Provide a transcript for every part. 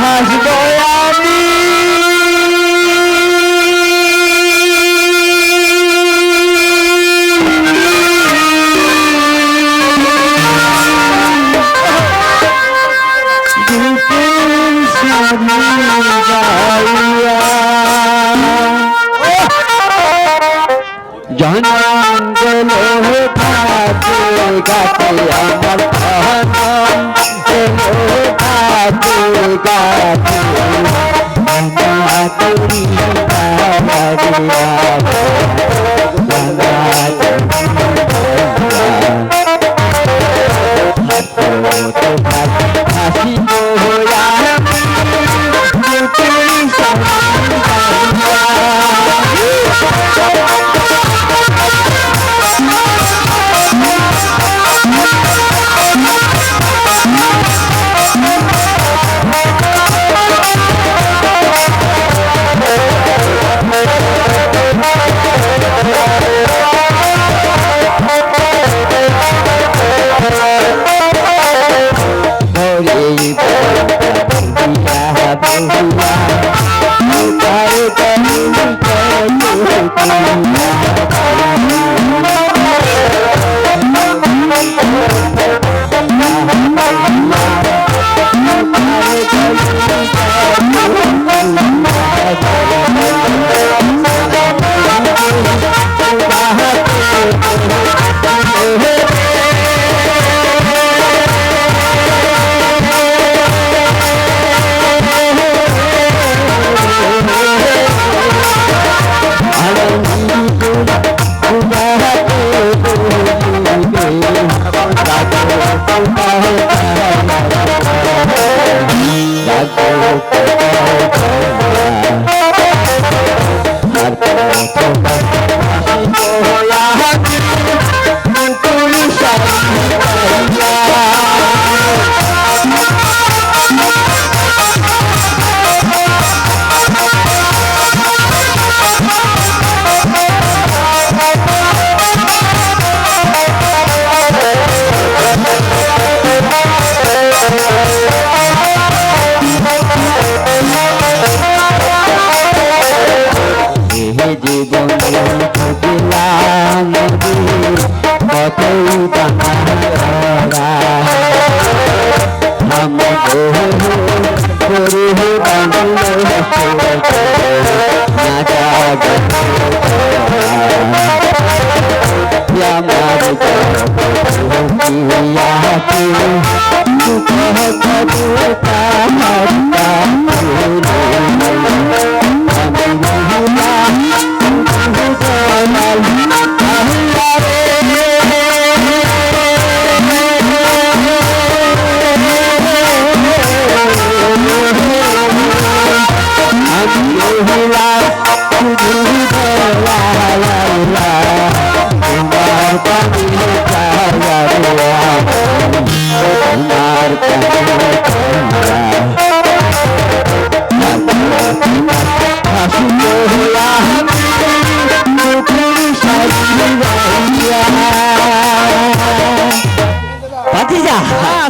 ভাসব আমি জনঙ্গল গাছে গাছে আমার প্রাণ এলো গাছে গাছে করি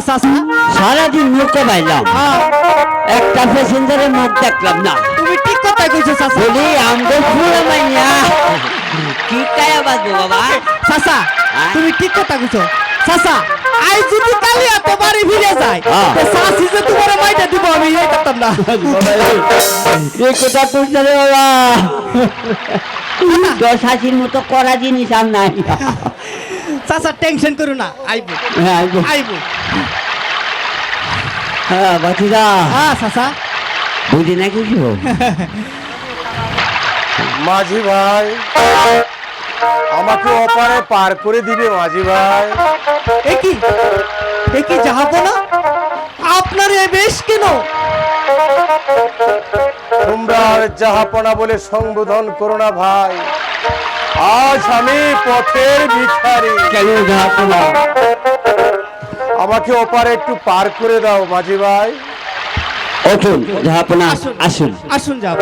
হাসি সারাদিন নৌকা বাইলাম একটা প্যাসেঞ্জারের মুখ দেখলাম না। তুমি ঠিক কথাই কইছো চাচা। বলি আমগো পুরো মাইয়া কি কায়া বাজবো বাবা। চাচা তুমি ঠিক কথা কইছো চাচা। আই যদি কালি এত বাড়ি ফিরে যায় তো চাচি যে তোমার মাইটা দিব আমি এই করতাম না। এই কথা কইছ রে বাবা। তো শাশির মতো করা জিনিস আর নাই। চাচা টেনশন করো না, আইবো আইবো আইবো। হ্যাঁ বাতিদা। হ্যাঁ চাচা বুঝি না কিছু। মাঝি ভাই আমাকে ওপারে পার করে দিবে মাঝি ভাই। একই যাবো না আপনার এ বেশ কেন? তোমরা আর জাহাপনা বলে সম্বোধন করো না ভাই। আজ আমি পথের ভিখারি। কেন জাহাপনা? আমাকে ওপারে একটু পার করে দাও মাঝি ভাই। আসুন জাহাপনা আসুন আসুন যাব।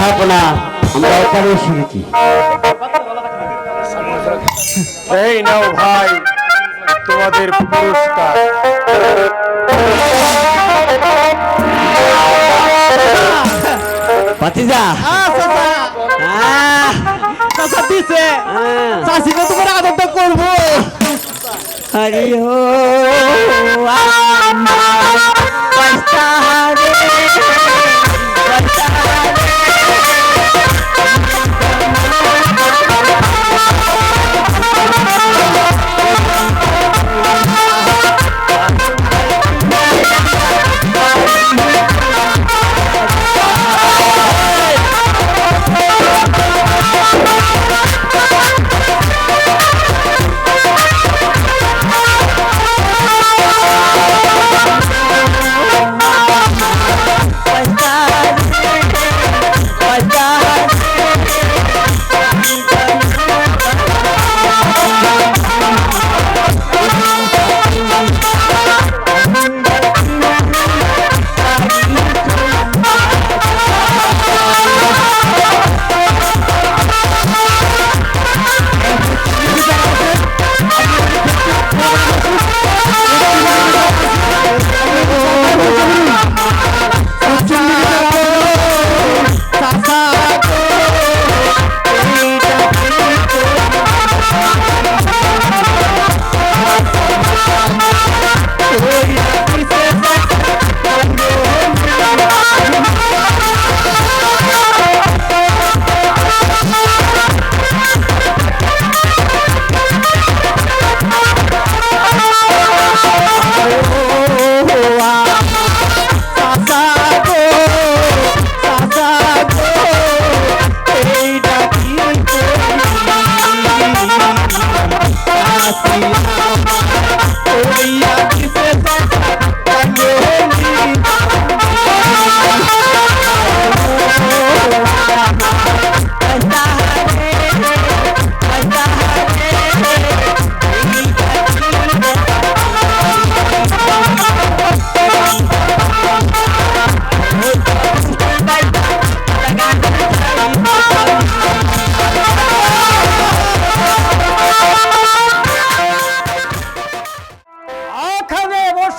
ঝাপনা আমরা ওখানে শিখেছি। এই নাও ভাই তোমাদের পুরস্কার। ভাতিজা চাচা দিছে চাষিকে তোমার আদরটা করবো। হরি হো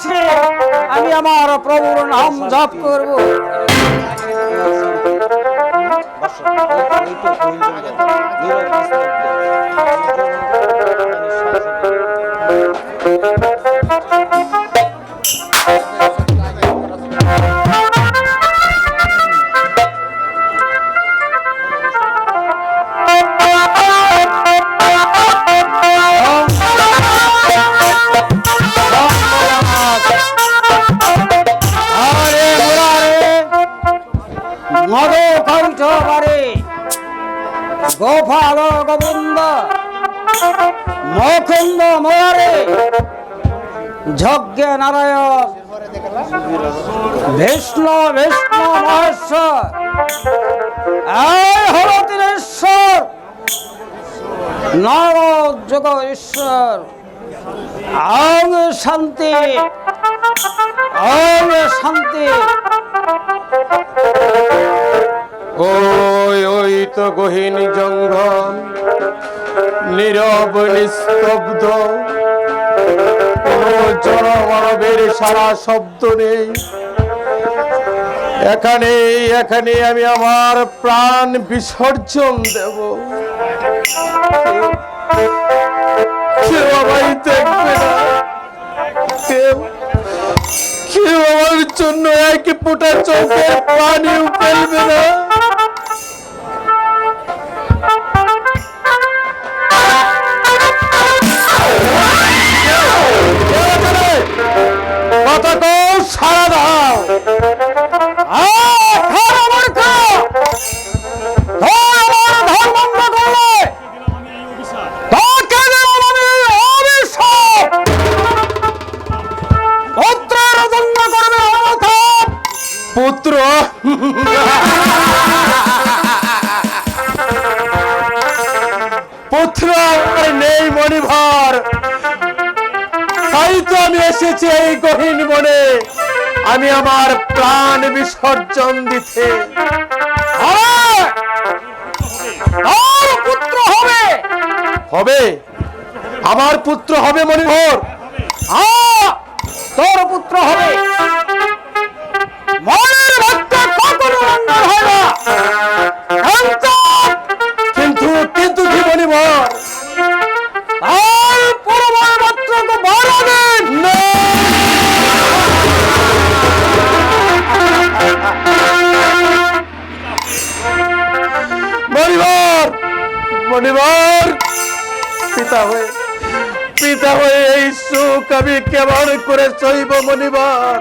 বসে আমি আমার প্রভুর নাম জপ করব। আরে মুরারে মদ কণ্ঠ বারে গোপাল গোবিন্দ মকন্দ মরারে যজ্ঞ নারায়ণ বিষ্ণু বিষ্ণু মহেশ্বর এই হল তিনেশ্বর নারদ যোগ ঈশ্বর আং শান্তি আং শান্তি। ওই ওই তো গহীন জঙ্গল, নীরব নিস্তব্ধ, কোনো জনমানবের সারা শব্দ নেই। এখানে আমি আমার প্রাণ বিসর্জন দেব। কেউ আমায় দেখবে না, কেউ আমার জন্য এক ফোঁটা চোখের পানিও ফেলবে না। কথা কও, সাড়া দাও। পুত্র পুত্র আমার নেই মণিভর, তাই তো আমি এসেছি এই গহীন বনে আমি আমার প্রাণ বিসর্জন দিতে। পুত্র হবে হবে, আমার পুত্র হবে মণিভর। তোর পুত্র হবে। মনের ভক্ত কখনো অন্যায় হয় না। কিন্তু কিন্তু কি মণিভর, আর পরমায় মাত্রকে বাড়া দেন না। মণিভর মণিভর, পিতা হয়ে এই সুখ আমি কেমন করে সইব মণিভর?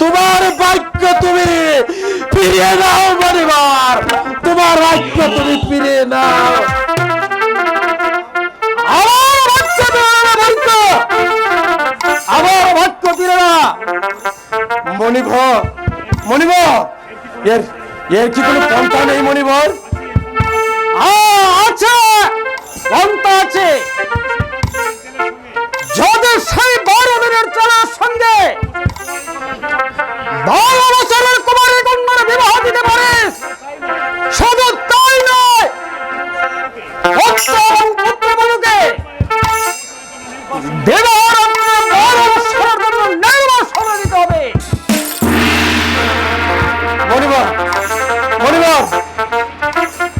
তোমার বাক্য তুমি ফিরিয়ে নাও মণিভর, তোমার বাক্য তুমি ফিরিয়ে নাও। আমার ভক্ত ফিরে না। মণিভর এর কি কোনো পন্থা নেই মণিভর? আছে, পন্থা আছে। যদি সেই 12 দিনের চালের সঙ্গে 12 বছরের কুমারী কন্যার বিবাহ দিতে পারিস, শুধু তাই নয়, পুত্র এবং পুত্রবধূকে বিবাহের অন্তে 12 বছরের জন্য নির্বাসন দিতে হবে।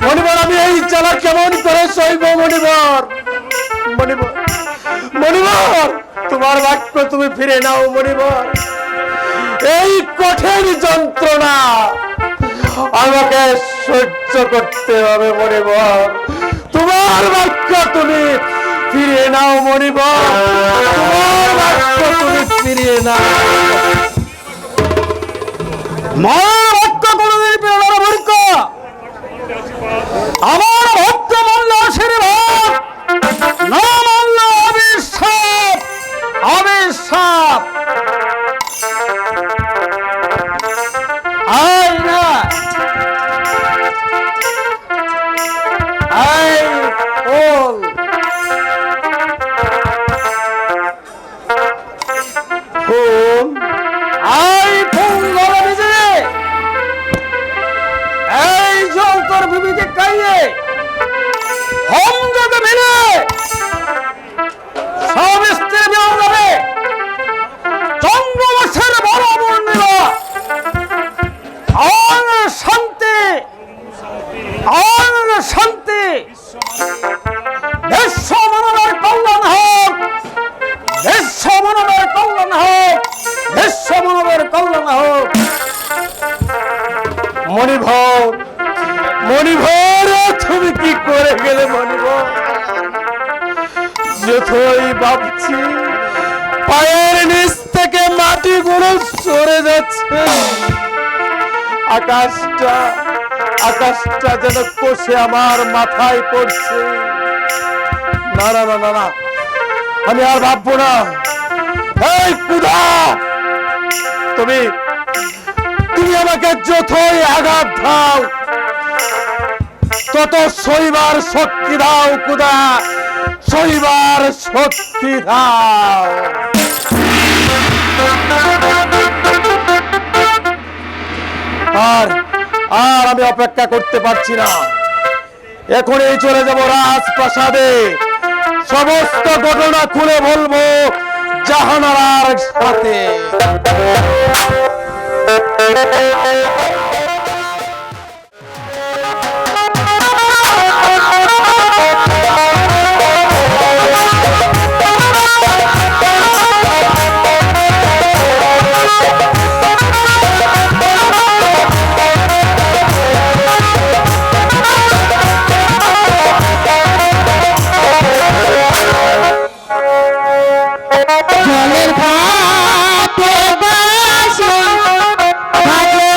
মণিভর আমি এই জ্বালা কেমন করে সইব মণিভর? মণিভর তোমার বাক্য তুমি ফিরে নাও মণিভর, এই কঠিন যন্ত্রণা আমাকে সহ্য করতে হবে মণিভর। তোমার বাক্য তুমি ফিরিয়ে নাও মণিভর, তোমার বাক্য তুমি ফিরিয়ে নাও। মায়ের ভক্ত কোনদিন পেলার ভক্ত, আমার ভক্ত মানল আশীর্বাদ, না মানল অভিশাপ। অভিশাপ আয় না, আয় ওল ফুল আয় ফুল গলা ভিজে, এই জল তোর বিবিকে খাইয়ে আকাশটা যেন কষে আমার মাথায় পড়ছে। না না না না না, আমি আর ভাববো না। এই ক্ষুধা, তুমি আমাকে যতই আঘাত দাও তত সইবার শক্তি দাও ক্ষুধা, সইবার শক্তি দাও। আর আর আমি অপেক্ষা করতে পারছি না, এখনই চলে যাব রাজপ্রাসাদে, সমস্ত ঘটনা খুলে বলবো জাহানারার সাথে। জলের ঘাটে বাসি বাজে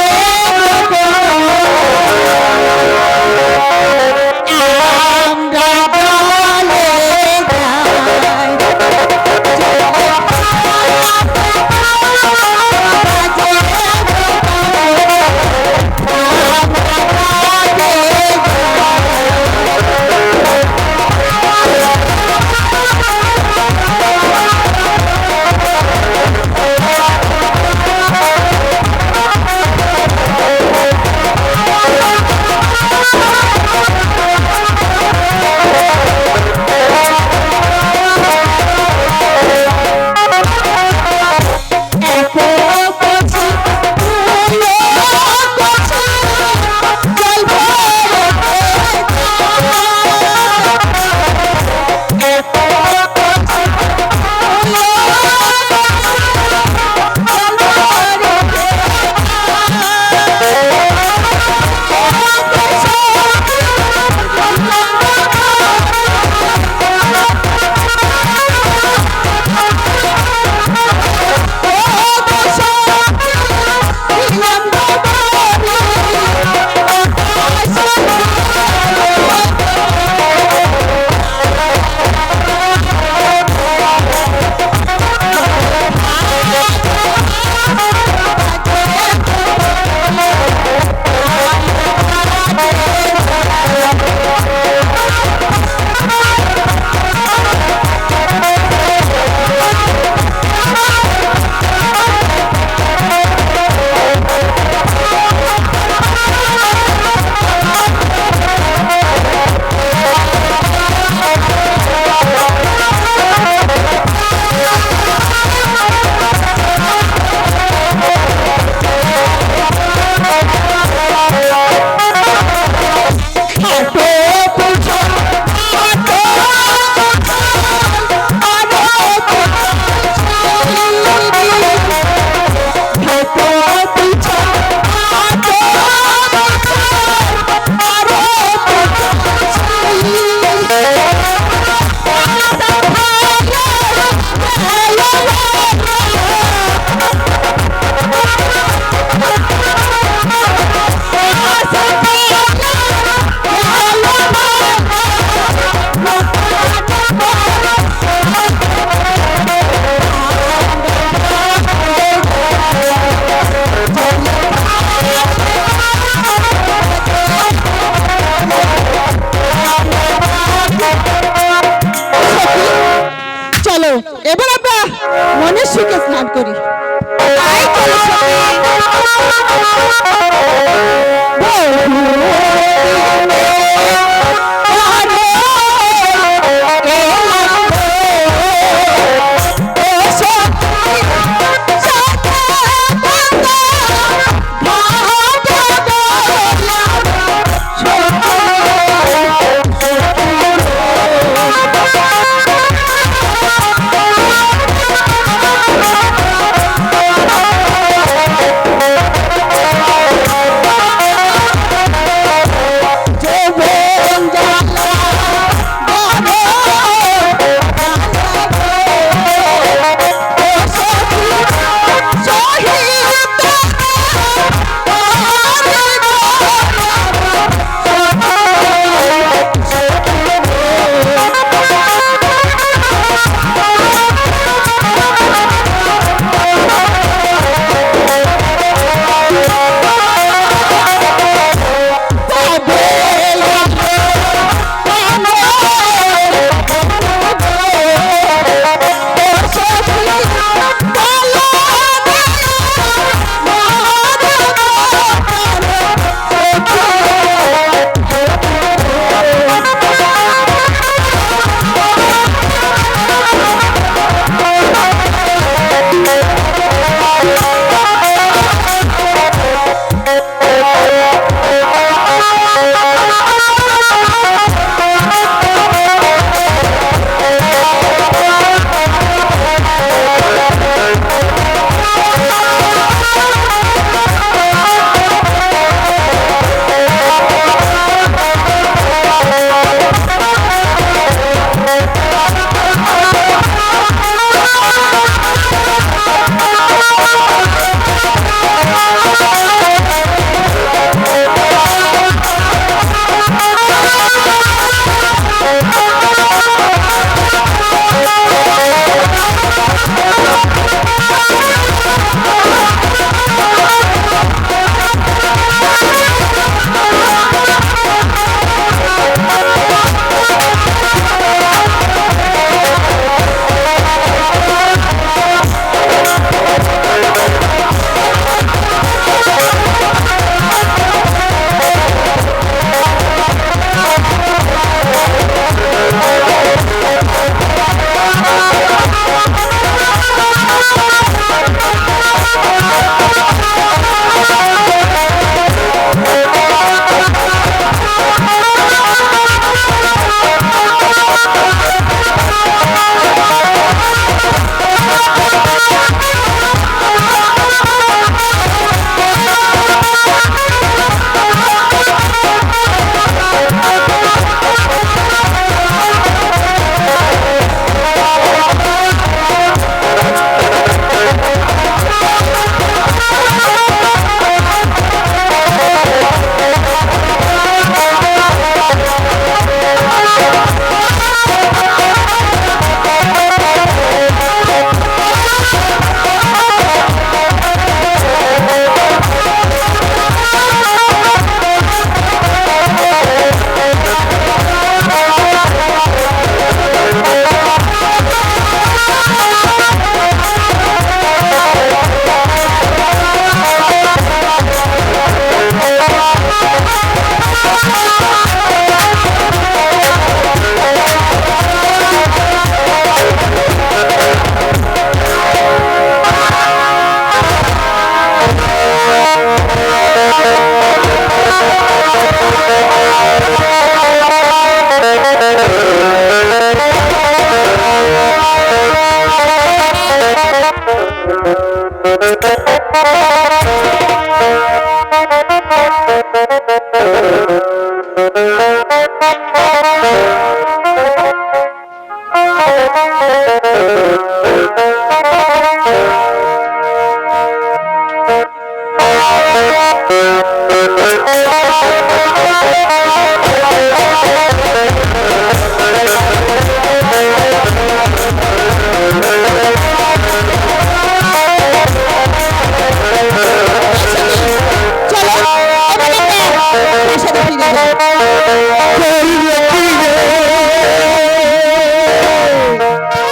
করবে কি রে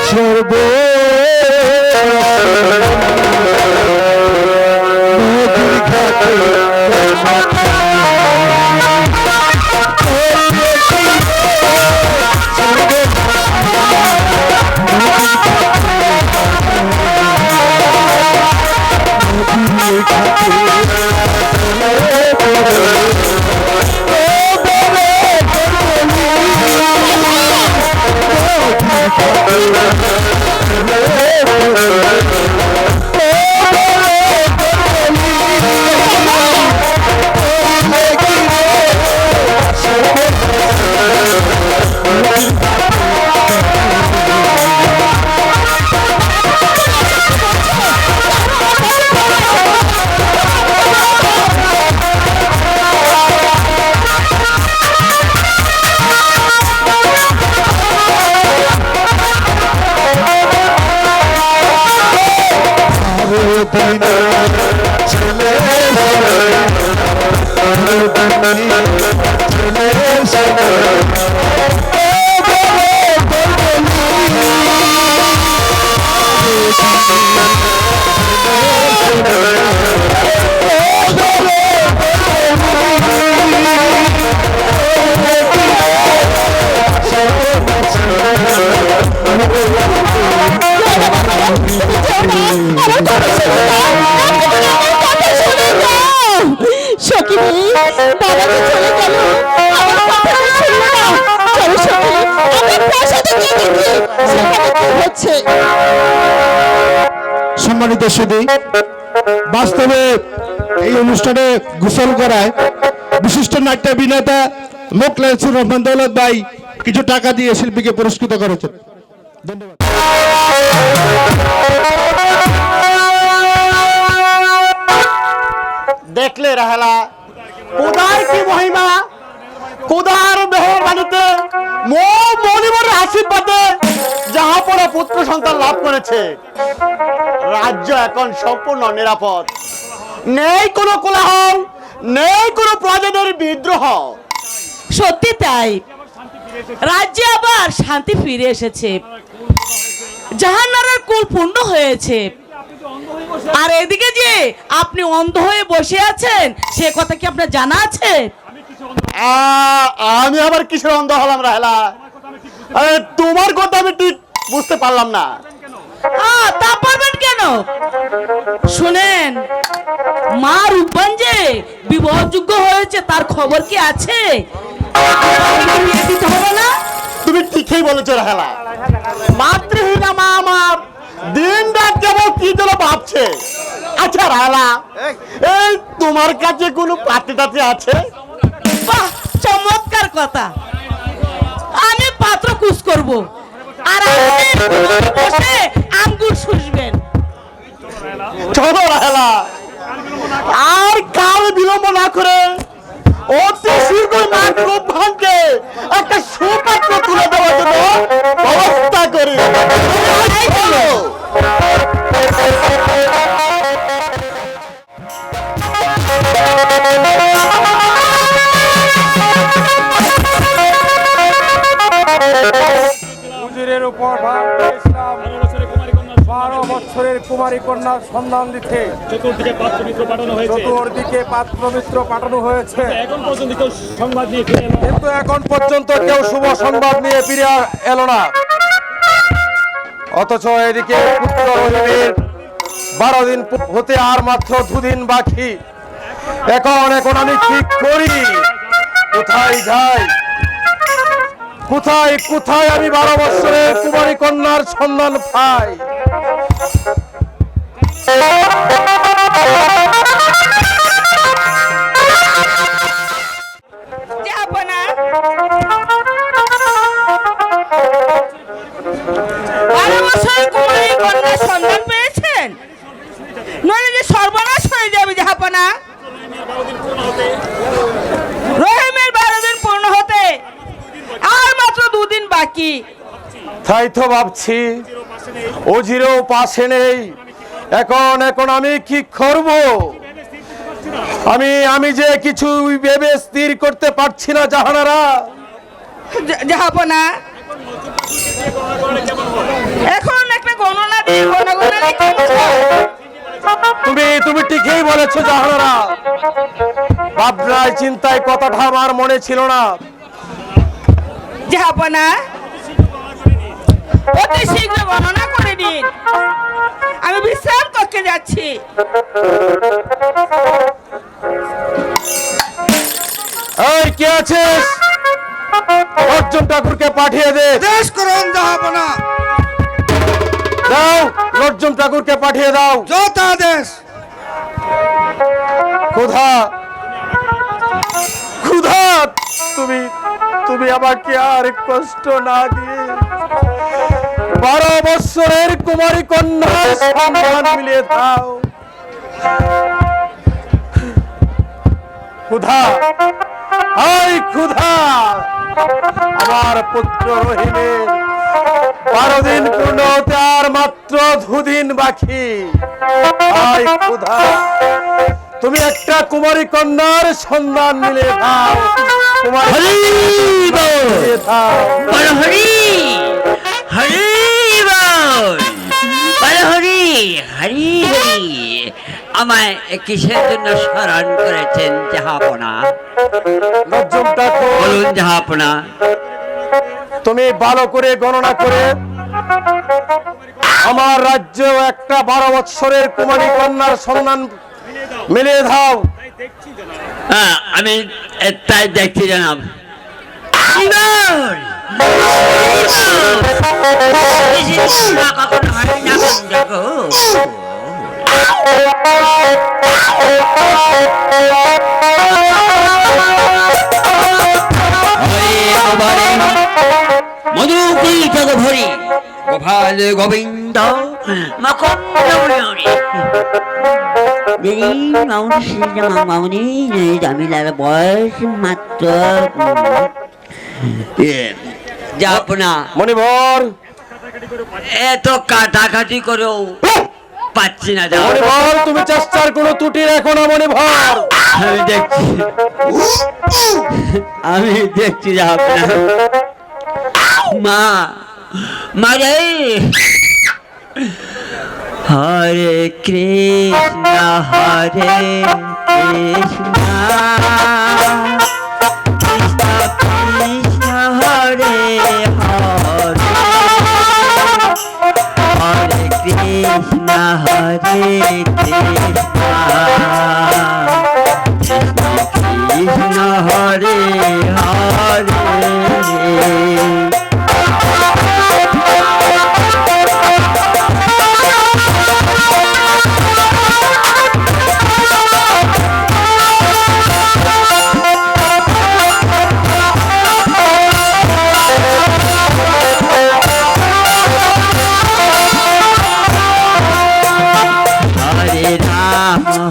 সর্ব নদীর ঘাটে সম্মানিত সুধী, বাস্তবে এই অনুষ্ঠানে গোসল করায় বিশিষ্ট নাট্য অভিনেতা মোখলেসুর রহমান দৌলত ভাই কিছু টাকা দিয়ে শিল্পীকে পুরস্কৃত করেছেন। ধন্যবাদ। দেখলে রাহেলা কোদার কি মহিমা, কোদার মেহরবানিতে মনিবরের আশীর্বাদে জাহাপনা পুত্র সন্তান লাভ করেছে। রাজ্য এখন সম্পূর্ণ নিরাপদ, নেই কোনো কোলাহল, নেই কোনো প্রজাদের বিদ্রোহ। সত্যি তাই, রাজ্যে আবার শান্তি ফিরে এসেছে, জাহান্নামের কুল পূর্ণ হয়েছে। আর এদিকে যে আপনি অন্ধ হয়ে বসে আছেন, সে কথা কি আপনার জানা আছে? আমি আবার কিসের অন্ধ হলাম রাহেলা? আরে তোমার কথা আমি ঠিক বুঝতে পারলাম না। তা পারবেন কেন? শুনেন, মা রূপবান যে বিবাহযোগ্য হয়েছে তার খবর কি আছে? বিয়ে দিতে হবে না? তুমি ঠিকই বলেছো রাহেলা, মাতৃহীনা মা আমার দিন রাত কেবল কি যেন ভাবছে। আচ্ছা রাহেলা, এই তোমার কাছে কোনো পাত্রী টাত্রী আছে? বাহ, চমৎকার কথা। আমি পাত্র কুচ করব, আর আপনি বসে আঙ্গুর শুষবেন। চলো রাহেলা, আর কাল বিলম্ব না করে অতি শীঘ্র মা রূপবানকে একটা সুপাত্র তুলে দেওয়ার জন্য ব্যবস্থা করি। চলো। হুজুরের উপর ভার দিয়েছিলাম 12 বছরের কুমারী কন্যার সন্ধান দিতে। চতুর্দিকে পাত্র মিত্র পাঠানো হয়েছে, এখন পর্যন্ত কেউ সংবাদ নিয়ে ফিরে এলো না। কিন্তু এখন পর্যন্ত কেউ শুভ সংবাদ নিয়ে ফিরে এলো না। অথচ এদিকে পুত্র রহিমের 12 দিন হতে আর মাত্র 2 দিন বাকি। এখন আমি ঠিক করি, কোথায় যাই, কোথায় আমি 12 বছরের কুমারী কন্যার সন্ধান পাই। সন্ধান পেয়েছেন? নইলে যে সর্বনাশ হয়ে যাবে জাহাপনা। রহিমের 12 দিন পূর্ণ হতে আর মাত্র 2 দিন বাকি। তাই তো ভাবছি, অজিরও পাশে নেই। এখন আমি কি করব? আমি যে কিছু ভেবে স্থির করতে পারছি না জাহানারা। জাহাপনা এখন একটা গণনা দিয়ে গণনা তুমি ঠিকই বলেছো জাহানারা। ভাবনায় চিন্তায় কথাটা আমার মনে ছিল না। জাহাপনা অতি শীঘ্র গণনা করে দিন, আমি বিশ্রাম করতে যাচ্ছি। এই কে আছিস? অর্জুন ঠাকুরকে পাঠিয়ে দে। দেশ করুন জাহাপনা, দাও, অর্জুন ঠাকুরকে পাঠিয়ে দাও। যত আদেশ। ক্ষুধা ক্ষুধা, তুমি আমাকে আর কষ্ট না দিয়ে 12 বৎসরের কুমারী কন্যা সন্তান মিলিয়ে দাও। ক্ষুধা, হাই ক্ষুধা, আমার পুত্র রহিমের 12 দিন পূর্ণ হতে আর মাত্র 2 দিন বাকি। হাই ক্ষুধা, তুমি একটা কুমারী কন্যার সন্ধান মিলে দাও। হরি বল, মিলিয়ে দাও। বল হরি, হরি বল, বল হরি, হরি হরি। আমায় কিসের জন্য স্মরণ করেছেন জাহাপনা? নজরুল ঠাকুর, বলুন জাহাপনা। তুমি ভালো করে গণনা করে আমার রাজ্য একটা 12 বৎসরের কুমারী কন্যার সন্ধান মিলিয়ে দাও। আমি তাই দেখছি জানাব। কখনো হয় না দেখো। মধুকী জগভরি গোপাল গোবিন্দ মকন্দ মামনি জামিলার বয়স মাত্র জাপনা মণিবর, এত কাটাকাটি করেও পাচ্ছি না। মণিবর, তুমি চেষ্টার কোনো ত্রুটি রেখো না মণিবর। আমি দেখছি জাপনা। মা মারে হরে কৃষ্ণ হরে কৃষ্ণ কৃষ্ণ কৃষ্ণ হরে হরে হরে কৃষ্ণ হরে Krishna Krishna Hare Hare.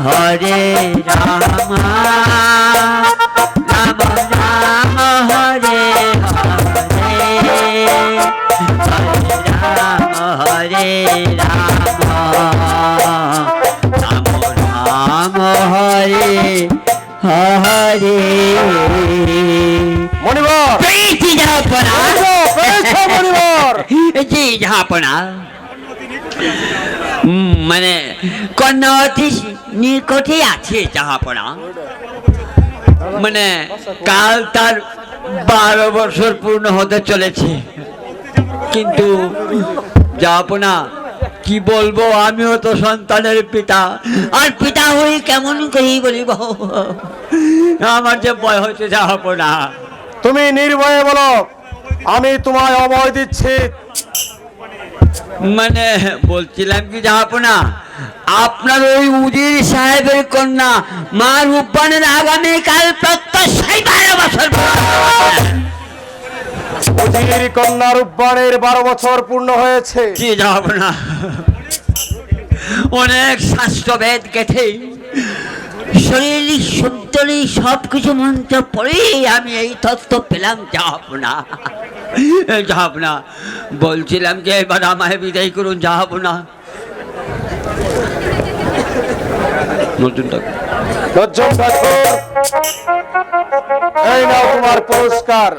Hare Rama, Rama Rama, Hare Hare, Hare Rama, Hare Rama, Rama Rama, Hare Hare. মণিবর, পেয়েছি জাহাপনা, পেয়েছো মণিবর। জি জাহাপনা। মানে কন্যা অতি নিকটে আছে জাহাপনা। মানে কাল তার 12 বছর পূর্ণ হতে চলেছে, কিন্তু জাহাপনা কি বলবো, আমিও তো সন্তানের পিতা, আর পিতা হয়ে কেমন করি বলিব, আমার যে ভয় হচ্ছে জাহাপনা। তুমি নির্ভয়ে বলো, আমি তোমায় অভয় দিচ্ছি। মানে বলছিলাম কি জাহাপনা, আপনার ওই উজির সাহেবের কন্যা মা রূপবানের আগামীকাল প্রত্যাশাই 12 বছর। উজির কন্যা রূপবানের 12 বছর পূর্ণ হয়েছে। কি জাহাপনা, অনেক শাস্ত্রভেদ কেটে শরীর সন্তলি সবকিছু মন্ত্র পড়েই আমি এই তত্ত্ব পেলাম জাহাপনা। জাহাপনা বলছিলাম যে এবার আমায় বিদায় করুন জাহাপনা। নতুন ঠাকুর নজরুল ঠাকুর, এই নাও তোমার পুরস্কার।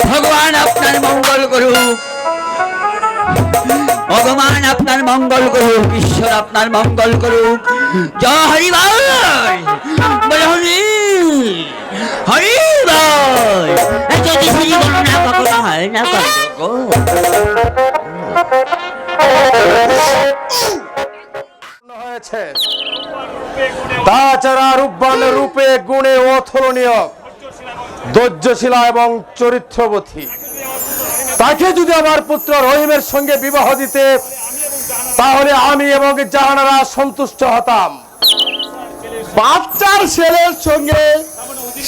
ভগবান আপনার মঙ্গল করুক, ভগবান আপনার মঙ্গল করুক, ঈশ্বর আপনার মঙ্গল করুক। জয় হরি বল, বল হরি হরি বল। যদি শ্রী বলো না কখনো হয় না কখনো। হয়েছে তাছাড়া রূপবান রূপে গুণে অতুলনীয়, ধৈর্যশীলা এবং চরিত্রবতী। তাকে যদি আমার পুত্র রহিমের সঙ্গে বিবাহ দিতে, তাহলে আমি এবং জাহানারা সন্তুষ্ট হতাম। বাচ্চার ছেলের সঙ্গে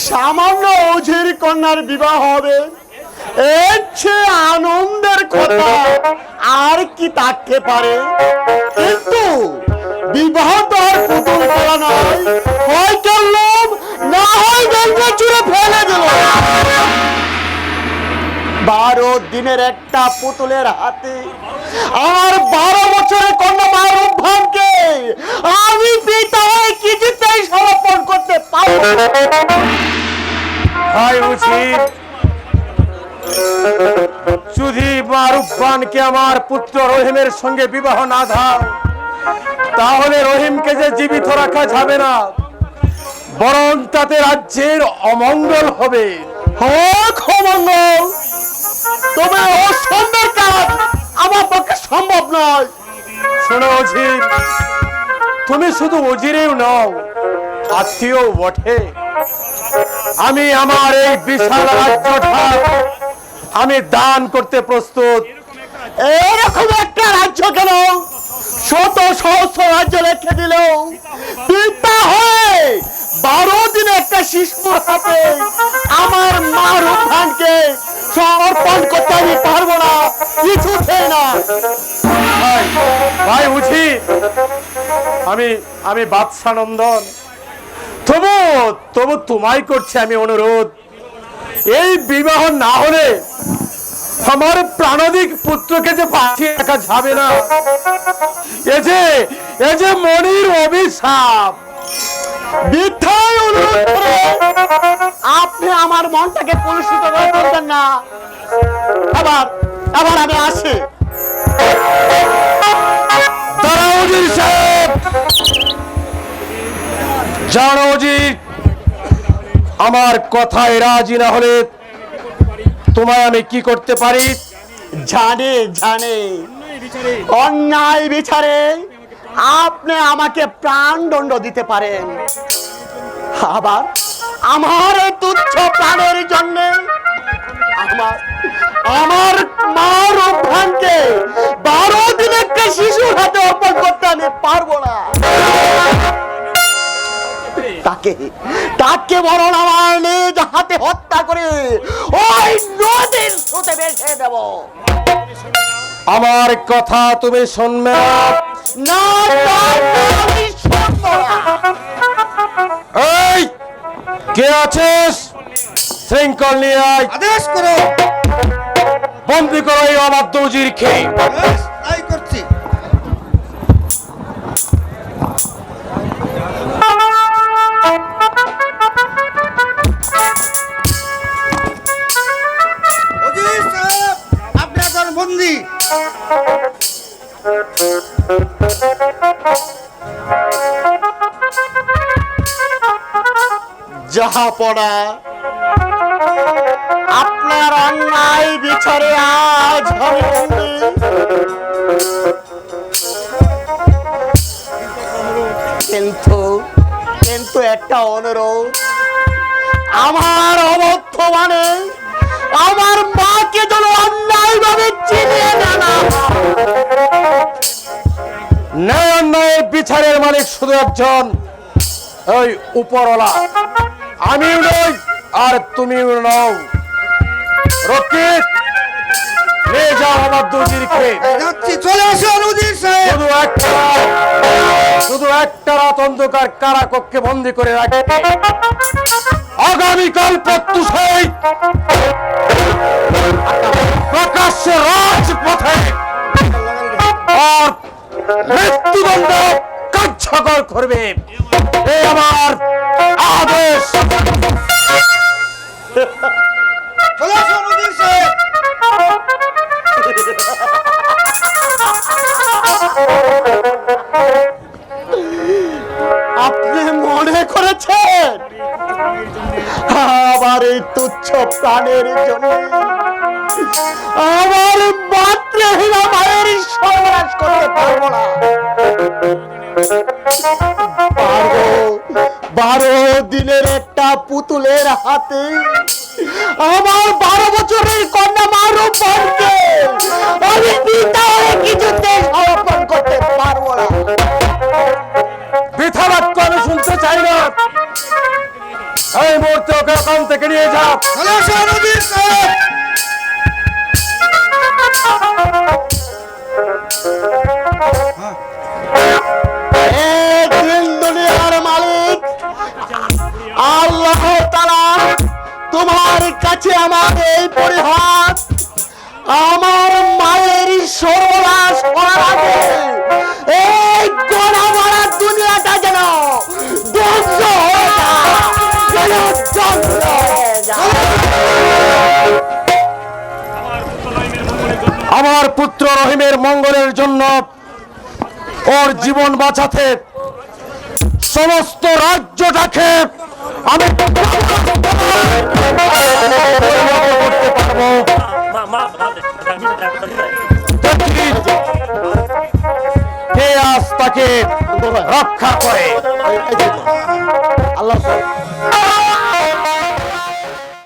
সামান্য অজির কন্যার বিবাহ হবে, এর চেয়ে আনন্দের কথা আর কি থাকতে পারে? কিন্তু বিবাহ তো আর পুতুল খেলা নয়, হয়তো লোভ না হয় গঙ্গা চুরে ফেলে দিল। 12 দিনের একটা পুতুলের হাতে আমার 12 বছরের কন্যা মারুফানকে আমি পিতা হয়ে কিছুতেই সমর্পণ করতে পারবো না। হয় উচিত যদি মারুফানকে আমার পুত্র রহিমের সঙ্গে বিবাহ না দাও, তাহলে রহিমকে যে জীবিত রাখা যাবে না, বরং তাতে রাজ্যের অমঙ্গল হবে। হোক অমঙ্গল, তবে অসম্ভব কাজ আমার পক্ষে সম্ভব নয়। শোনো অজির, তুমি শুধু অজিরেও নও, আত্মীয় বটে। আমি আমার এই বিশাল রাজ্যটা আমি দান করতে প্রস্তুত। এরকম একটা রাজ্য কেন, শত সহস্র রাজ্য রেখে দিল, পিতা হয়ে 12 দিনে একটা শিশুর হাতে আমার মারুফানকে সমর্পণ করতে আমি পারবো না, কিছুতেই না। ভাই ভাই উঠি, আমি বাদশা নন্দন, তবু তবু তোমায় করছি আমি অনুরোধ, এই বিবাহ না হলে আমার প্রাণাধিক পুত্রকে যে বাঁচিয়ে রাখা যাবে না। এ যে মনির অভিশাপ। বৃদ্ধাই অনুরোধ করে আপনি আমার মনটাকে কলুষিত করবেন না। আবার আমি আসি। তারা উজির সাহেব, জানো উজির, আমার কথায় রাজি না হলে তোমায় আমি কি করতে পারি? জানে অন্যায় বিচারে আপনি আমাকে প্রাণদণ্ড দিতে পারেন, আবার আমার এই তুচ্ছ প্রাণের জন্য আমার মারুফানকে 12 দিন একটা শিশুর হাতে অর্পণ করতে আমি পারবো না। তাকে বরং আমার নিজ হাতে হত্যা করে ওই নদীর স্রোতে ভেসে দেব। আমার কথা তুমি শুনবে না, আমি শুনবো না। এই কে আছিস? শৃঙ্খল নিয়ে আয়, আদেশ করো। বন্দি করো এই অবাধ্য উজিরকে। তাই করছি। অজির সাহেব, আপনি এখন বন্দী। যাহা পড়া আপনার অন্যায় বিচারে আজ আমি বন্দী। কিন্তু একটা অনুরোধ, আমার অবর্তমানে আমার মাকে যেন অন্যায় ভাবে চিনিয়ে না। ন্যায় অন্যায়ের বিচারের মালিক শুধু একজন, ওই উপরওয়ালা। আমিও নই আর তুমিও নও। রকিত, নিয়ে যাও আমার দুজিরকে। যাচ্ছি, চলে আসুন উজির সাহেব। শুধু একটা রাত অন্ধকার কারাকক্ষে বন্দি করে রাখবে। আগামীকাল প্রত্যুষে প্রকাশ্যে রাজপথে আর মৃত্যুদণ্ড কার্যকর করবে, এই আমার আদেশ। আপনি মনে করেছেন আমার এই তুচ্ছ প্রাণের জন্য আমার মাতৃহীন মায়ের সর্বনাশ করতে পারবো না? পারবো। 12 দিনের একটা পুতুলের হাতে আমার 12 বছরের কন্যা মারু বোনকে আমি পিতা হয়ে কিছুতে সমর্পণ করতে পারবো না। বৃথা বাক্য আমি শুনতে চাই না। এই মুহূর্তে ওকে ওখান থেকে নিয়ে যা। এই দিন দুনিয়ার মালিক আল্লাহ তাআলা তোমার কাছে আমার এই পরিহাস, আমার মায়ের সর্বনাশ করার আগে এই গোড়া মারা দুনিয়াটা যেন ধ্বংস হয়ে যায়, যেন ধ্বংস হয়ে যায়। আমার পুত্র রহিমের মঙ্গলের জন্য ওর জীবন বাঁচাতে সমস্ত রাজ্যটাকে আমি করতে পারবো। কে আজ তাকে রক্ষা করে?